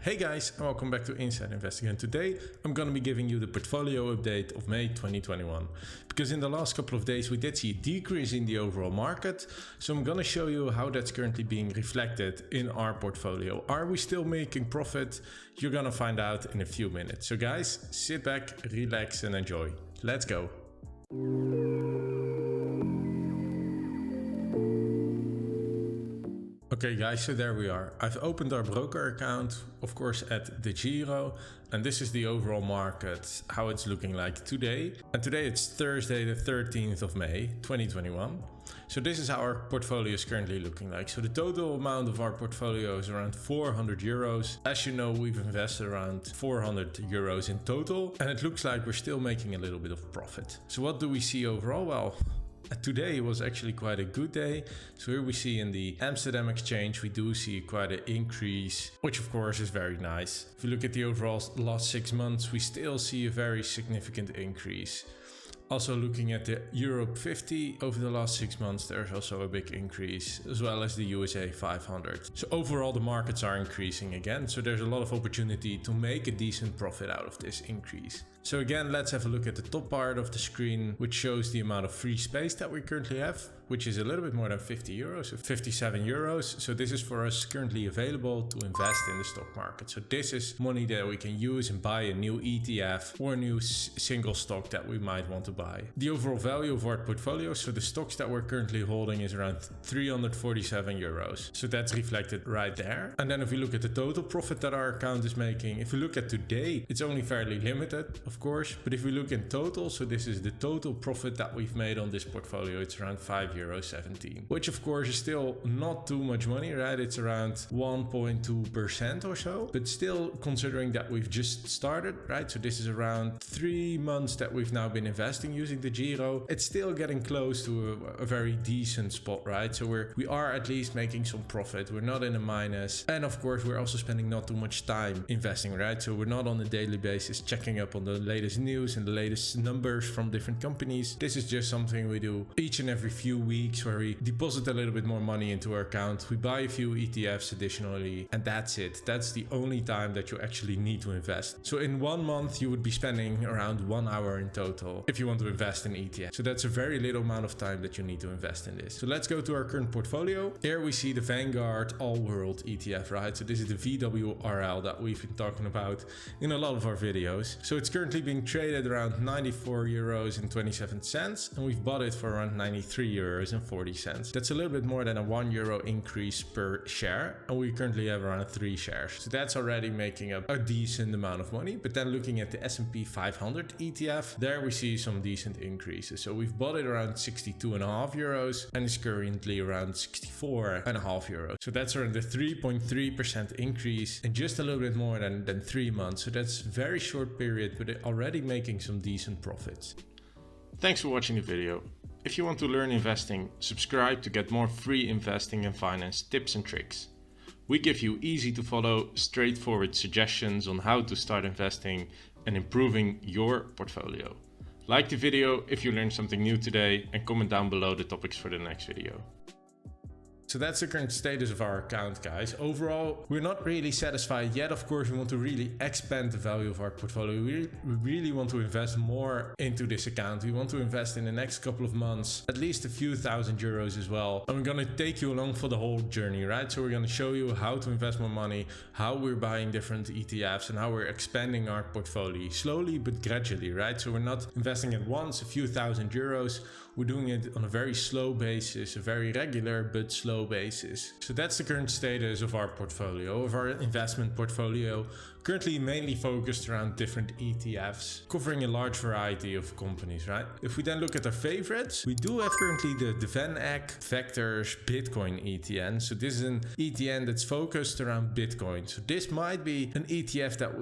Hey guys, and welcome back to Insideinvesting, and today I'm going to be giving you the portfolio update of May 2021. Because in the last couple of days we did see a decrease in the overall market, so I'm going to show you how that's currently being reflected in our portfolio. Are we still making profit? You're going to find out in a few minutes. So guys, sit back, relax and enjoy. Let's go. Okay guys, so there we are. I've opened our broker account, of course at DEGIRO, and this is the overall market, how it's looking like today. And today it's Thursday the 13th of May 2021. So this is how our portfolio is currently looking like. So the total amount of our portfolio is around 400 euros. As you know, we've invested around 400 euros in total, and it looks like we're still making a little bit of profit. So what do we see overall? Well, today was actually quite a good day. So here we see in the Amsterdam exchange, we do see quite an increase, which of course is very nice. If you look at the overall last 6 months, we still see a very significant increase. Also looking at the Europe 50 over the last 6 months, there's also a big increase, as well as the USA 500. So overall the markets are increasing again. So there's a lot of opportunity to make a decent profit out of this increase. So again, let's have a look at the top part of the screen, which shows the amount of free space that we currently have, which is a little bit more than 50 euros, so 57 euros. So this is for us currently available to invest in the stock market. So this is money that we can use and buy a new ETF or a new single stock that we might want to buy. The overall value of our portfolio, so the stocks that we're currently holding, is around 347 euros. So that's reflected right there. And then if we look at the total profit that our account is making, if we look at today, it's only fairly limited, of course, but if we look in total, so this is the total profit that we've made on this portfolio, it's around €5.17, which of course is still not too much money, right? It's around 1.2% or so, but still considering that we've just started, right? So this is around 3 months that we've now been investing using DEGIRO. It's still getting close to a very decent spot, right? So we are at least making some profit. We're not in a minus. And of course, we're also spending not too much time investing, right? So we're not on a daily basis checking up on the latest news and the latest numbers from different companies. This is just something we do each and every few weeks, where we deposit a little bit more money into our account. We buy a few ETFs additionally, and that's it. That's the only time that you actually need to invest. So in 1 month, you would be spending around 1 hour in total if you want to invest in ETF. So that's a very little amount of time that you need to invest in this. So let's go to our current portfolio. Here we see the Vanguard All World ETF, right? So this is the VWRL that we've been talking about in a lot of our videos. So it's currently being traded around 94 euros and 27 cents, and we've bought it for around 93 euros and 40 cents. That's a little bit more than a €1 increase per share, and we currently have around 3 shares. So that's already making up a decent amount of money. But then looking at the S&P500 ETF, there we see some decent increases. So we've bought it around 62.5 euros and it's currently around 64.5 euros. So that's around a 3.3% increase in just a little bit more than 3 months. So that's a very short period, but already making some decent profits. Thanks for watching the video. If you want to learn investing, subscribe to get more free investing and finance tips and tricks. We give you easy to follow, straightforward suggestions on how to start investing and improving your portfolio. Like the video if you learned something new today, and comment down below the topics for the next video. So that's the current status of our account, guys. Overall, we're not really satisfied yet. Of course, we want to really expand the value of our portfolio. We really want to invest more into this account. We want to invest in the next couple of months, at least a few thousand euros as well. And we're going to take you along for the whole journey, right? So we're going to show you how to invest more money, how we're buying different ETFs, and how we're expanding our portfolio slowly but gradually, right? So we're not investing at once a few thousand euros. We're doing it on a very slow basis, a very regular but slow basis. So that's the current status of our portfolio, of our investment portfolio, currently mainly focused around different ETFs, covering a large variety of companies, right? If we then look at our favorites, we do have currently the VanEck Vectors Bitcoin ETN. So this is an ETN that's focused around Bitcoin. So this might be an ETF that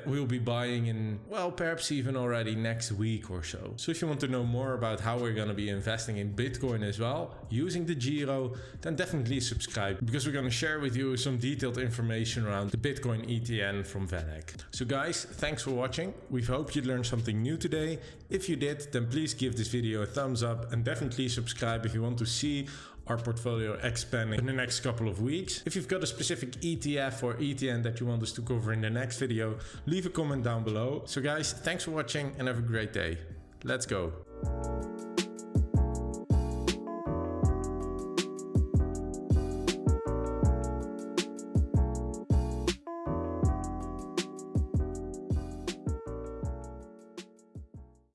we'll be buying in, well, perhaps even already next week or so. So if you want to know more about how we're going to be investing in Bitcoin as well, using DEGIRO, then definitely subscribe, because we're going to share with you some detailed information around the Bitcoin ETN from VanEck. So guys, thanks for watching. We hope you learned something new today. If you did, then please give this video a thumbs up and definitely subscribe if you want to see our portfolio expanding in the next couple of weeks. If you've got a specific ETF or ETN that you want us to cover in the next video, leave a comment down below. So guys, thanks for watching and have a great day. Let's go.